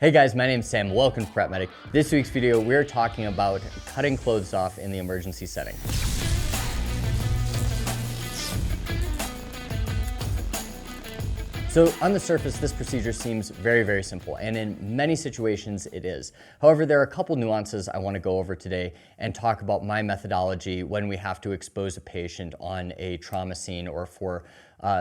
Hey guys, my name's Sam. Welcome to Prep Medic. This week's video, we're talking about cutting clothes off in the emergency setting. So on the surface, this procedure seems very simple, and in many situations it is. However, there are a couple nuances I want to go over today and talk about my methodology when we have to expose a patient on a trauma scene or for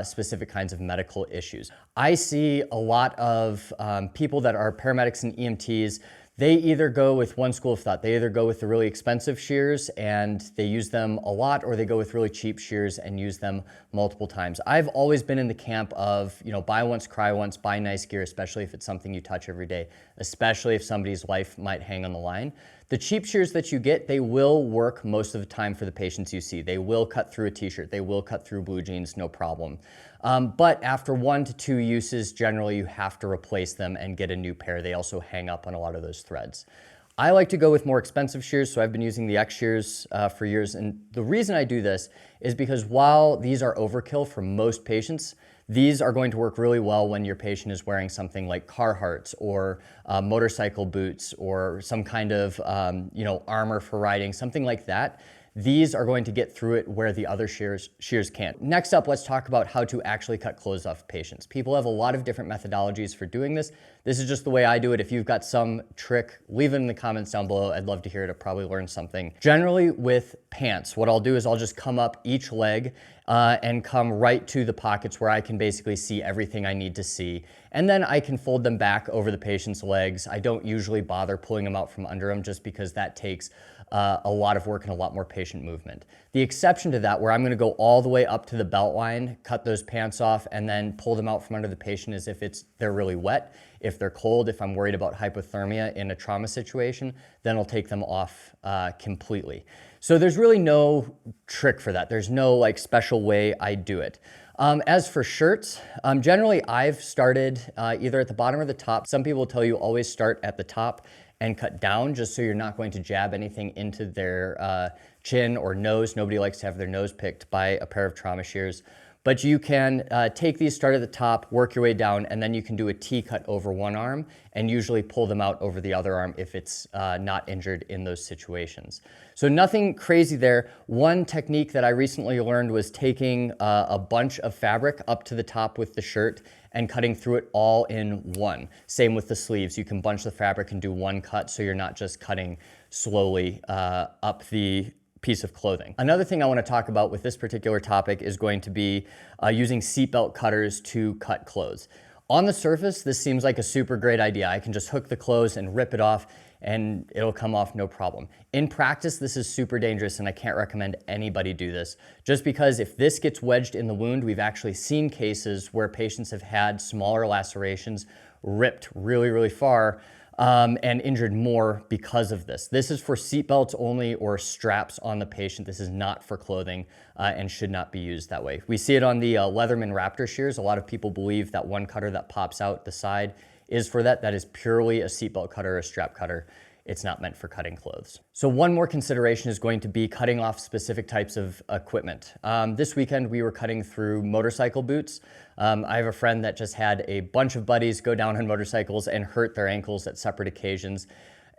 specific kinds of medical issues. I see a lot of people that are paramedics and EMTs. They either go with one school of thought. They either go with the really expensive shears and they use them a lot, or they go with really cheap shears and use them multiple times. I've always been in the camp of, buy once, cry once, buy nice gear, especially if it's something you touch every day, especially if somebody's life might hang on the line. The cheap shears that you get, they will work most of the time for the patients you see. They will cut through a t-shirt, they will cut through blue jeans, no problem. But after 1 to 2 uses, generally you have to replace them and get a new pair. They also hang up on a lot of those threads. I like to go with more expensive shears, so I've been using the X shears for years. And the reason I do this is because while these are overkill for most patients, these are going to work really well when your patient is wearing something like Carhartts or motorcycle boots or some kind of armor for riding, something like that. These are going to get through it where the other shears can't. Next up, let's talk about how to actually cut clothes off patients. People have a lot of different methodologies for doing this. This is just the way I do it. If you've got some trick, leave it in the comments down below. I'd love to hear it. I'll probably learn something. Generally with pants, what I'll do is I'll just come up each leg and come right to the pockets where I can basically see everything I need to see. And then I can fold them back over the patient's legs. I don't usually bother pulling them out from under them just because that takes a lot of work and a lot more patient movement. The exception to that, where I'm gonna go all the way up to the belt line, cut those pants off, and then pull them out from under the patient is if they're really wet. If they're cold, if I'm worried about hypothermia in a trauma situation, then I'll take them off completely. So there's really no trick for that. There's no special way I do it. As for shirts, generally I've started either at the bottom or the top. Some people tell you always start at the top and cut down just so you're not going to jab anything into their chin or nose. Nobody likes to have their nose picked by a pair of trauma shears. But you can take these, start at the top, work your way down, and then you can do a T-cut over one arm and usually pull them out over the other arm if it's not injured in those situations. So nothing crazy there. One technique that I recently learned was taking a bunch of fabric up to the top with the shirt and cutting through it all in one. Same with the sleeves. You can bunch the fabric and do one cut so you're not just cutting slowly up the piece of clothing. Another thing I want to talk about with this particular topic is going to be using seatbelt cutters to cut clothes. On the surface, this seems like a super great idea. I can just hook the clothes and rip it off and it'll come off no problem. In practice, this is super dangerous and I can't recommend anybody do this. Just because if this gets wedged in the wound, we've actually seen cases where patients have had smaller lacerations ripped really far and injured more because of this. This is for seatbelts only or straps on the patient. This is not for clothing and should not be used that way. We see it on the Leatherman Raptor shears. A lot of people believe that one cutter that pops out the side is for that. That is purely a seatbelt cutter or a strap cutter. It's not meant for cutting clothes. So one more consideration is going to be cutting off specific types of equipment. This weekend we were cutting through motorcycle boots. I have a friend that just had a bunch of buddies go down on motorcycles and hurt their ankles at separate occasions.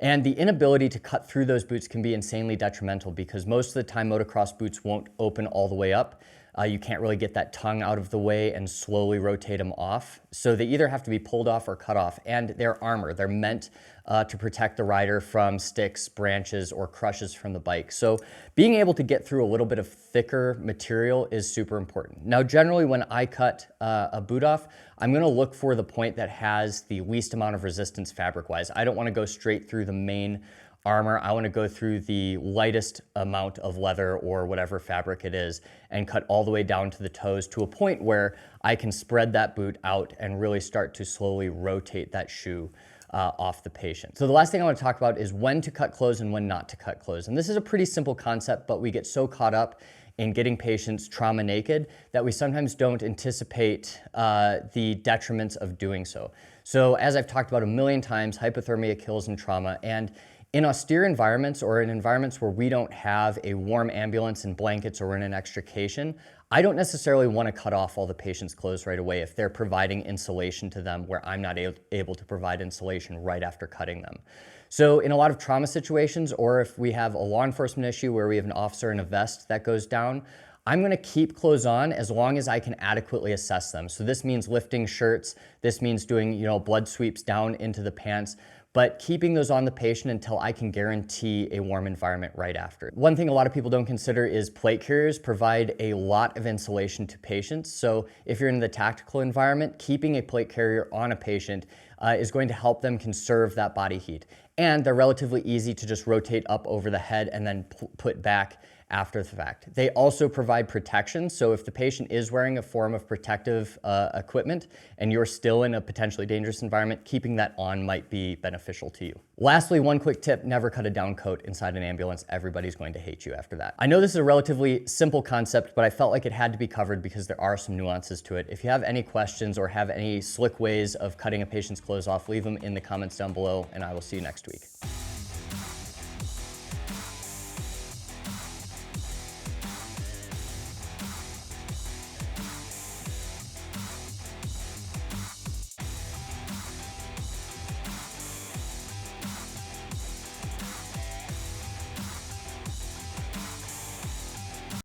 And the inability to cut through those boots can be insanely detrimental because most of the time motocross boots won't open all the way up. You can't really get that tongue out of the way and slowly rotate them off. So they either have to be pulled off or cut off, and they're armor. They're meant to protect the rider from sticks, branches, or crushes from the bike. So being able to get through a little bit of thicker material is super important. Now, generally when I cut a boot off, I'm gonna look for the point that has the least amount of resistance fabric-wise. I don't wanna go straight through the main armor. I want to go through the lightest amount of leather or whatever fabric it is and cut all the way down to the toes to a point where I can spread that boot out and really start to slowly rotate that shoe off the patient. So the last thing I want to talk about is when to cut clothes and when not to cut clothes. And this is a pretty simple concept, but we get so caught up in getting patients trauma naked that we sometimes don't anticipate the detriments of doing so. So as I've talked about a million times, hypothermia kills in trauma, and in austere environments or in environments where we don't have a warm ambulance and blankets or in an extrication, I don't necessarily want to cut off all the patient's clothes right away if they're providing insulation to them where I'm not able to provide insulation right after cutting them. So in a lot of trauma situations, or if we have a law enforcement issue where we have an officer in a vest that goes down, I'm gonna keep clothes on as long as I can adequately assess them. So this means lifting shirts, this means doing, blood sweeps down into the pants, but keeping those on the patient until I can guarantee a warm environment right after. One thing a lot of people don't consider is plate carriers provide a lot of insulation to patients. So if you're in the tactical environment, keeping a plate carrier on a patient is going to help them conserve that body heat. And they're relatively easy to just rotate up over the head and then put back after the fact. They also provide protection, so if the patient is wearing a form of protective equipment and you're still in a potentially dangerous environment, keeping that on might be beneficial to you. Lastly, one quick tip, never cut a down coat inside an ambulance. Everybody's going to hate you after that. I know this is a relatively simple concept, but I felt like it had to be covered because there are some nuances to it. If you have any questions or have any slick ways of cutting a patient's clothes off, leave them in the comments down below, and I will see you next week.